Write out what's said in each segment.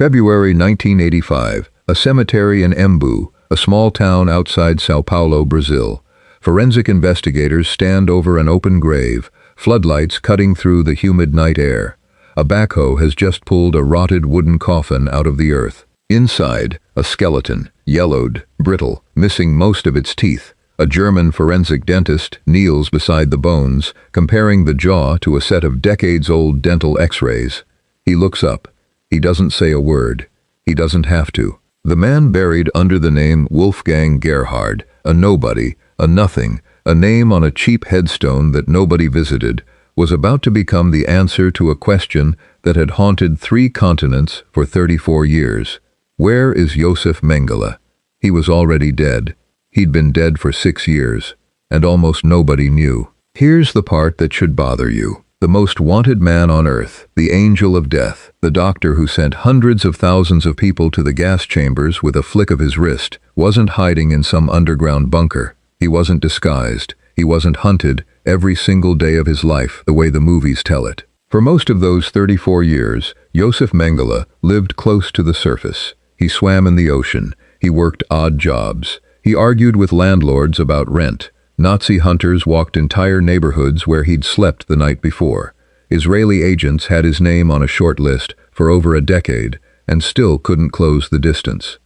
February 1985, a cemetery in Embu, a small town outside Sao Paulo, Brazil. Forensic investigators stand over an open grave, floodlights cutting through the humid night air. A backhoe has just pulled a rotted wooden coffin out of the earth. Inside, a skeleton, yellowed, brittle, missing most of its teeth. A German forensic dentist kneels beside the bones, comparing the jaw to a set of decades-old dental x-rays. He looks up. He doesn't say a word. He doesn't have to. The man buried under the name Wolfgang Gerhard, a nobody, a nothing, a name on a cheap headstone that nobody visited, was about to become the answer to a question that had haunted 3 continents for 34 years. Where is Josef Mengele? He was already dead. He'd been dead for 6 years, and almost nobody knew. Here's the part that should bother you. The most wanted man on earth, the angel of death, the doctor who sent hundreds of thousands of people to the gas chambers with a flick of his wrist, wasn't hiding in some underground bunker. He wasn't disguised. He wasn't hunted every single day of his life the way the movies tell it. For most of those 34 years, Josef Mengele lived close to the surface. He swam in the ocean. He worked odd jobs. He argued with landlords about rent. Nazi hunters walked entire neighborhoods where he'd slept the night before. Israeli agents had his name on a short list for over a decade and still couldn't close the distance.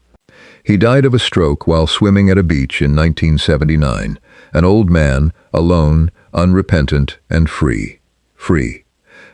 He died of a stroke while swimming at a beach in 1979, an old man, alone, unrepentant, and free. Free.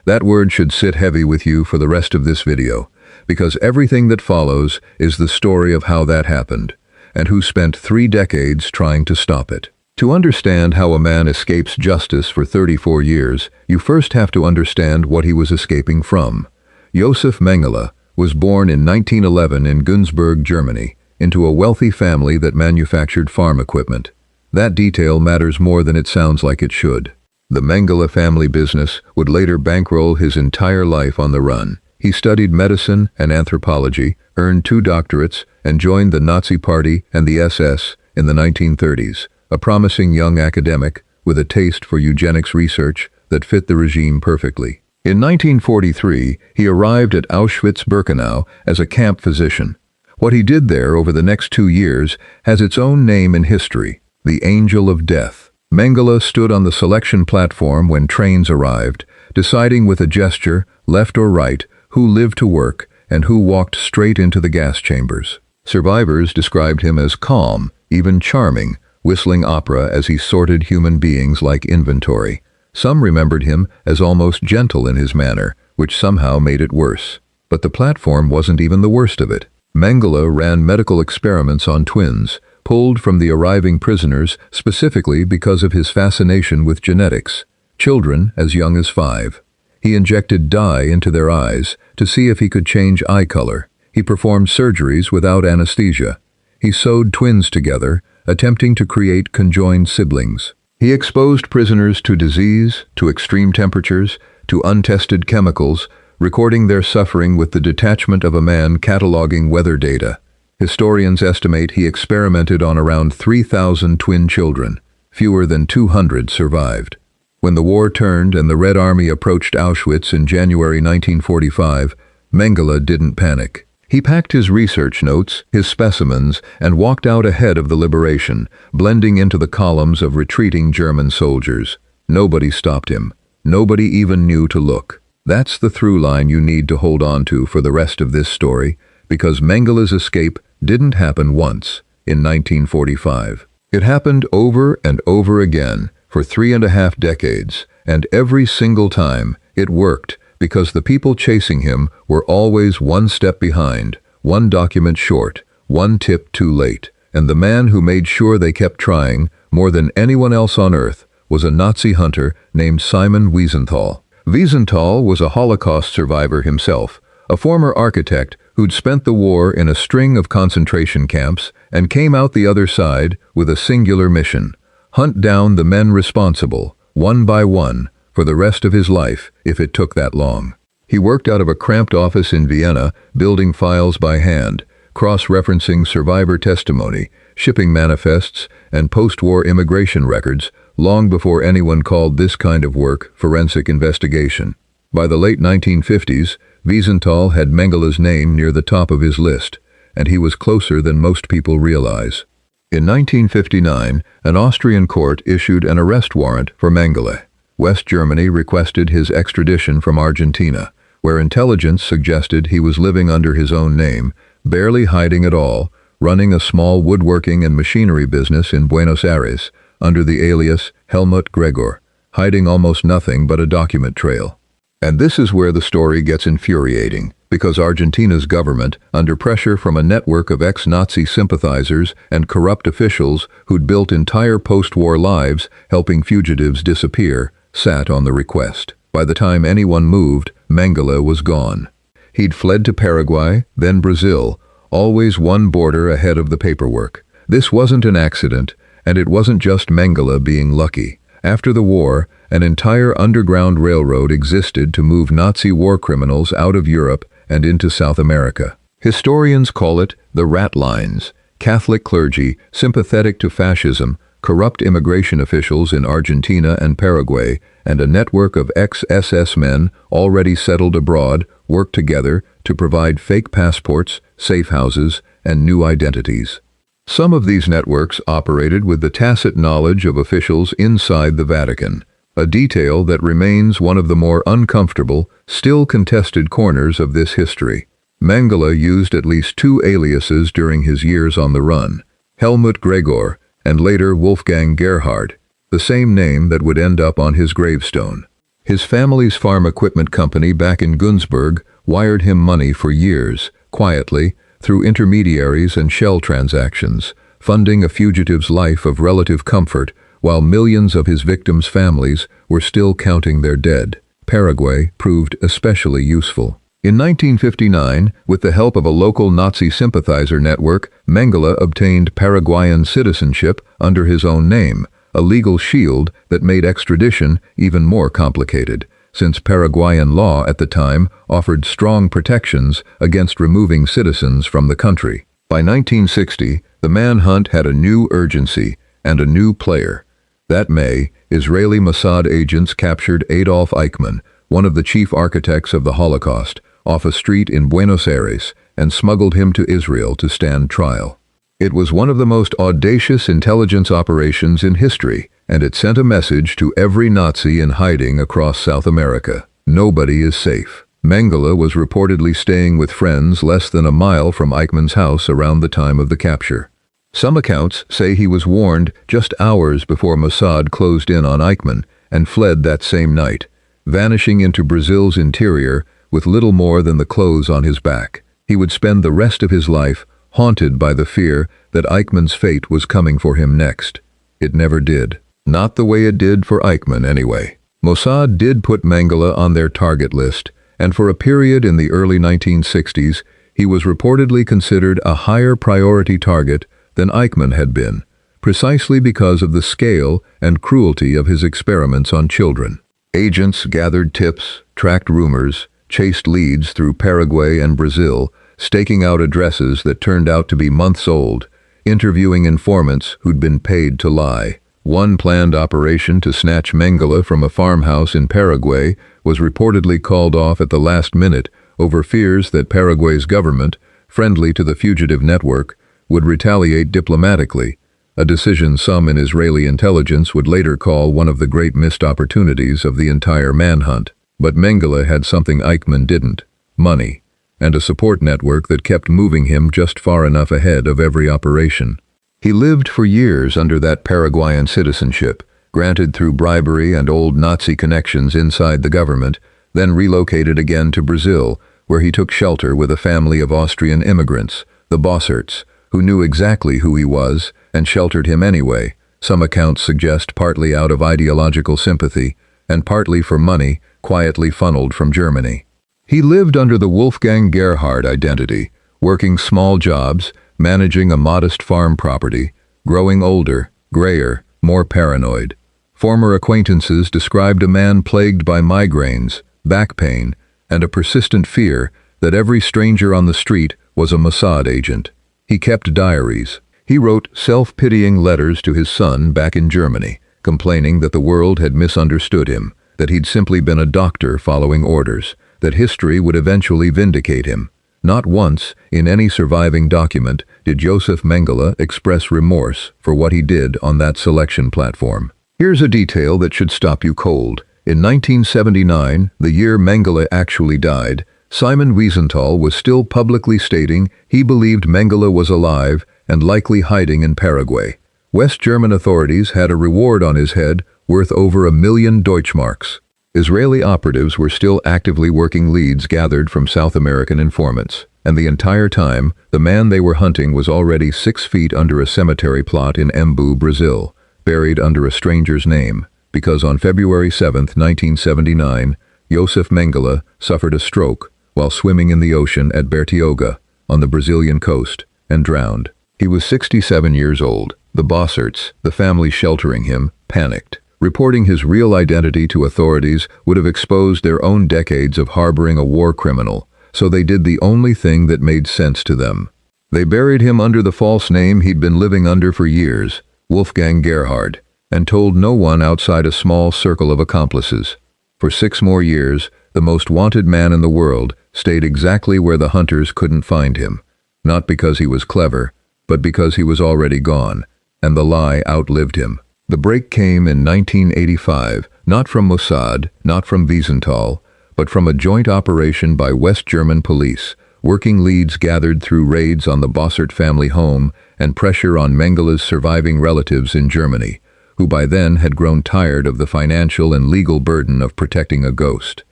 That word should sit heavy with you for the rest of this video, because everything that follows is the story of how that happened, and who spent 3 decades trying to stop it. To understand how a man escapes justice for 34 years, you first have to understand what he was escaping from. Josef Mengele was born in 1911 in Günzburg, Germany, into a wealthy family that manufactured farm equipment. That detail matters more than it sounds like it should. The Mengele family business would later bankroll his entire life on the run. He studied medicine and anthropology, earned 2 doctorates, and joined the Nazi Party and the SS in the 1930s, a promising young academic with a taste for eugenics research that fit the regime perfectly. In 1943, he arrived at Auschwitz-Birkenau as a camp physician. What he did there over the next 2 years has its own name in history, the Angel of Death. Mengele stood on the selection platform when trains arrived, deciding with a gesture, left or right, who lived to work and who walked straight into the gas chambers. Survivors described him as calm, even charming, whistling opera as he sorted human beings like inventory. Some remembered him as almost gentle in his manner, which somehow made it worse. But the platform wasn't even the worst of it. Mengele ran medical experiments on twins, pulled from the arriving prisoners specifically because of his fascination with genetics. Children as young as 5. He injected dye into their eyes to see if he could change eye color. He performed surgeries without anesthesia. He sewed twins together, attempting to create conjoined siblings. He exposed prisoners to disease, to extreme temperatures, to untested chemicals, recording their suffering with the detachment of a man cataloging weather data. Historians estimate he experimented on around 3,000 twin children. Fewer than 200 survived. When the war turned and the Red Army approached Auschwitz in January 1945, Mengele didn't panic. He packed his research notes, his specimens, and walked out ahead of the liberation, blending into the columns of retreating German soldiers. Nobody stopped him. Nobody even knew to look. That's the through line you need to hold on to for the rest of this story, because Mengele's escape didn't happen once, in 1945. It happened over and over again, for 3.5 decades, and every single time it worked, because the people chasing him were always one step behind, one document short, one tip too late. And the man who made sure they kept trying, more than anyone else on earth, was a Nazi hunter named Simon Wiesenthal. Wiesenthal was a Holocaust survivor himself, a former architect who'd spent the war in a string of concentration camps and came out the other side with a singular mission: hunt down the men responsible, one by one, for the rest of his life, if it took that long. He worked out of a cramped office in Vienna, building files by hand, cross-referencing survivor testimony, shipping manifests, and post-war immigration records, long before anyone called this kind of work forensic investigation. By the late 1950s, Wiesenthal had Mengele's name near the top of his list, and he was closer than most people realize. In 1959, an Austrian court issued an arrest warrant for Mengele. West Germany requested his extradition from Argentina, where intelligence suggested he was living under his own name, barely hiding at all, running a small woodworking and machinery business in Buenos Aires under the alias Helmut Gregor, hiding almost nothing but a document trail. And this is where the story gets infuriating, because Argentina's government, under pressure from a network of ex-Nazi sympathizers and corrupt officials who'd built entire post-war lives helping fugitives disappear, sat on the request. By the time anyone moved, Mengele was gone. He'd fled to Paraguay, then Brazil, always one border ahead of the paperwork. This wasn't an accident, and it wasn't just Mengele being lucky. After the war, an entire underground railroad existed to move Nazi war criminals out of Europe and into South America. Historians call it the ratlines. Catholic clergy, sympathetic to fascism, corrupt immigration officials in Argentina and Paraguay, and a network of ex-SS men already settled abroad worked together to provide fake passports, safe houses, and new identities. Some of these networks operated with the tacit knowledge of officials inside the Vatican, a detail that remains one of the more uncomfortable, still contested corners of this history. Mengele used at least two aliases during his years on the run: Helmut Gregor and later Wolfgang Gerhard, the same name that would end up on his gravestone. His family's farm equipment company back in Günzburg wired him money for years, quietly, through intermediaries and shell transactions, funding a fugitive's life of relative comfort while millions of his victims' families were still counting their dead. Paraguay proved especially useful. In 1959, with the help of a local Nazi sympathizer network, Mengele obtained Paraguayan citizenship under his own name, a legal shield that made extradition even more complicated, since Paraguayan law at the time offered strong protections against removing citizens from the country. By 1960, the manhunt had a new urgency and a new player. That May, Israeli Mossad agents captured Adolf Eichmann, one of the chief architects of the Holocaust, off a street in Buenos Aires and smuggled him to Israel to stand trial. It was one of the most audacious intelligence operations in history, and it sent a message to every Nazi in hiding across South America. Nobody is safe. Mengele was reportedly staying with friends less than a mile from Eichmann's house around the time of the capture. Some accounts say he was warned just hours before Mossad closed in on Eichmann and fled that same night, vanishing into Brazil's interior with little more than the clothes on his back. He would spend the rest of his life haunted by the fear that Eichmann's fate was coming for him next. It never did. Not the way it did for Eichmann, anyway. Mossad did put Mengele on their target list, and for a period in the early 1960s, he was reportedly considered a higher priority target than Eichmann had been, precisely because of the scale and cruelty of his experiments on children. Agents gathered tips, tracked rumors, chased leads through Paraguay and Brazil, staking out addresses that turned out to be months old, interviewing informants who'd been paid to lie. One planned operation to snatch Mengele from a farmhouse in Paraguay was reportedly called off at the last minute over fears that Paraguay's government, friendly to the fugitive network, would retaliate diplomatically, a decision some in Israeli intelligence would later call one of the great missed opportunities of the entire manhunt. But Mengele had something Eichmann didn't: money, and a support network that kept moving him just far enough ahead of every operation. He lived for years under that Paraguayan citizenship, granted through bribery and old Nazi connections inside the government, then relocated again to Brazil, where he took shelter with a family of Austrian immigrants, the Bosserts, who knew exactly who he was and sheltered him anyway. Some accounts suggest partly out of ideological sympathy, and partly for money quietly funneled from Germany. He lived under the Wolfgang Gerhard identity, working small jobs, managing a modest farm property, growing older, grayer, more paranoid. Former acquaintances described a man plagued by migraines, back pain, and a persistent fear that every stranger on the street was a Mossad agent. He kept diaries. He wrote self-pitying letters to his son back in Germany, complaining that the world had misunderstood him, that he'd simply been a doctor following orders, that history would eventually vindicate him. Not once, in any surviving document, did Josef Mengele express remorse for what he did on that selection platform. Here's a detail that should stop you cold. In 1979, the year Mengele actually died, Simon Wiesenthal was still publicly stating he believed Mengele was alive and likely hiding in Paraguay. West German authorities had a reward on his head worth over 1 million Deutschmarks. Israeli operatives were still actively working leads gathered from South American informants, and the entire time, the man they were hunting was already 6 feet under a cemetery plot in Embu, Brazil, buried under a stranger's name, because on February 7, 1979, Josef Mengele suffered a stroke while swimming in the ocean at Bertioga, on the Brazilian coast, and drowned. He was 67 years old. The Bossarts, the family sheltering him, panicked. Reporting his real identity to authorities would have exposed their own decades of harboring a war criminal, so they did the only thing that made sense to them. They buried him under the false name he'd been living under for years, Wolfgang Gerhard, and told no one outside a small circle of accomplices. For 6 more years, the most wanted man in the world stayed exactly where the hunters couldn't find him, not because he was clever, but because he was already gone, and the lie outlived him. The break came in 1985, not from Mossad, not from Wiesenthal, but from a joint operation by West German police, working leads gathered through raids on the Bossart family home and pressure on Mengele's surviving relatives in Germany, who by then had grown tired of the financial and legal burden of protecting a ghost.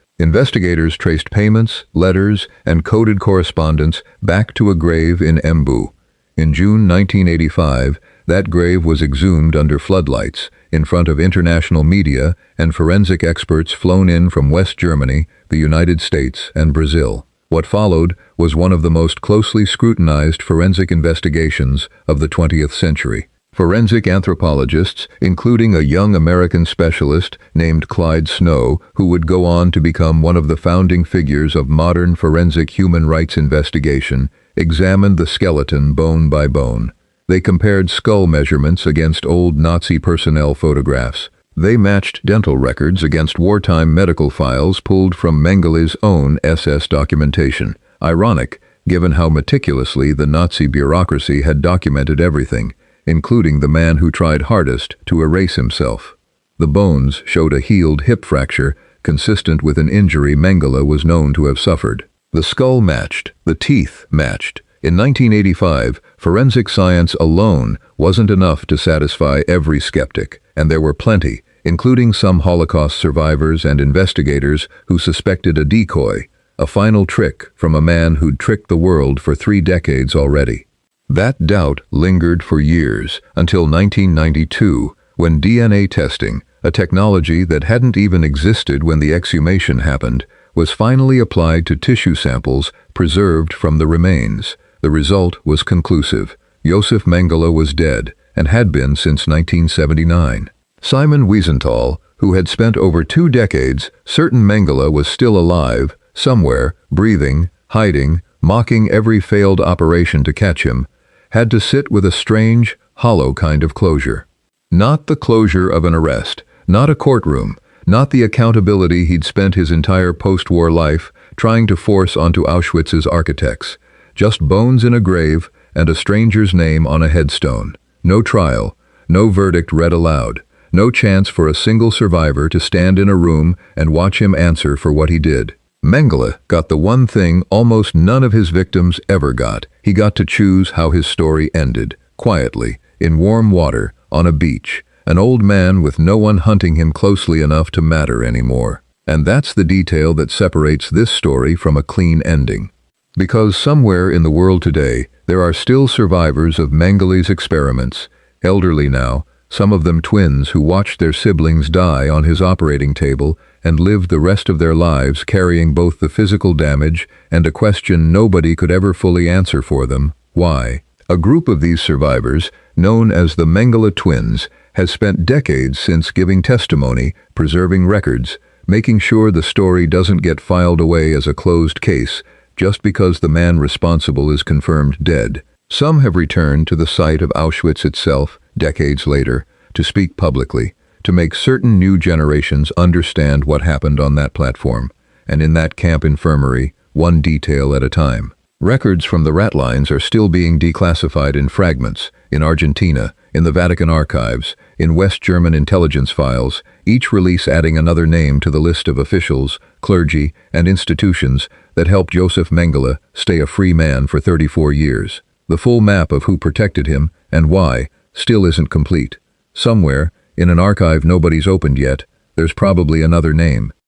Investigators traced payments, letters, and coded correspondence back to a grave in Embu. In June 1985, that grave was exhumed under floodlights in front of international media and forensic experts flown in from West Germany, the United States, and Brazil. What followed was one of the most closely scrutinized forensic investigations of the 20th century. Forensic anthropologists, including a young American specialist named Clyde Snow, who would go on to become one of the founding figures of modern forensic human rights investigation, examined the skeleton bone by bone. They compared skull measurements against old Nazi personnel photographs. They matched dental records against wartime medical files pulled from Mengele's own SS documentation. Ironic, given how meticulously the Nazi bureaucracy had documented everything, including the man who tried hardest to erase himself. The bones showed a healed hip fracture, consistent with an injury Mengele was known to have suffered. The skull matched, the teeth matched. In 1985, forensic science alone wasn't enough to satisfy every skeptic, and there were plenty, including some Holocaust survivors and investigators who suspected a decoy, a final trick from a man who'd tricked the world for 3 decades already. That doubt lingered for years, until 1992, when DNA testing, a technology that hadn't even existed when the exhumation happened, was finally applied to tissue samples preserved from the remains. The result was conclusive. Josef Mengele was dead, and had been since 1979. Simon Wiesenthal, who had spent over 2 decades certain Mengele was still alive, somewhere, breathing, hiding, mocking every failed operation to catch him, had to sit with a strange, hollow kind of closure. Not the closure of an arrest, not a courtroom, not the accountability he'd spent his entire post-war life trying to force onto Auschwitz's architects. Just bones in a grave and a stranger's name on a headstone. No trial, no verdict read aloud, no chance for a single survivor to stand in a room and watch him answer for what he did. Mengele got the one thing almost none of his victims ever got. He got to choose how his story ended, quietly, in warm water, on a beach, an old man with no one hunting him closely enough to matter anymore. And that's the detail that separates this story from a clean ending. Because somewhere in the world today, there are still survivors of Mengele's experiments, elderly now, some of them twins who watched their siblings die on his operating table and lived the rest of their lives carrying both the physical damage and a question nobody could ever fully answer for them: why? A group of these survivors, known as the Mengele twins, has spent decades since giving testimony, preserving records, making sure the story doesn't get filed away as a closed case just because the man responsible is confirmed dead. Some have returned to the site of Auschwitz itself, decades later, to speak publicly, to make certain new generations understand what happened on that platform. and in that camp infirmary, one detail at a time. Records from the ratlines are still being declassified in fragments, in Argentina, in the Vatican archives, in West German intelligence files, each release adding another name to the list of officials, clergy, and institutions that helped Josef Mengele stay a free man for 34 years. The full map of who protected him, and why, still isn't complete. Somewhere, in an archive nobody's opened yet, there's probably another name.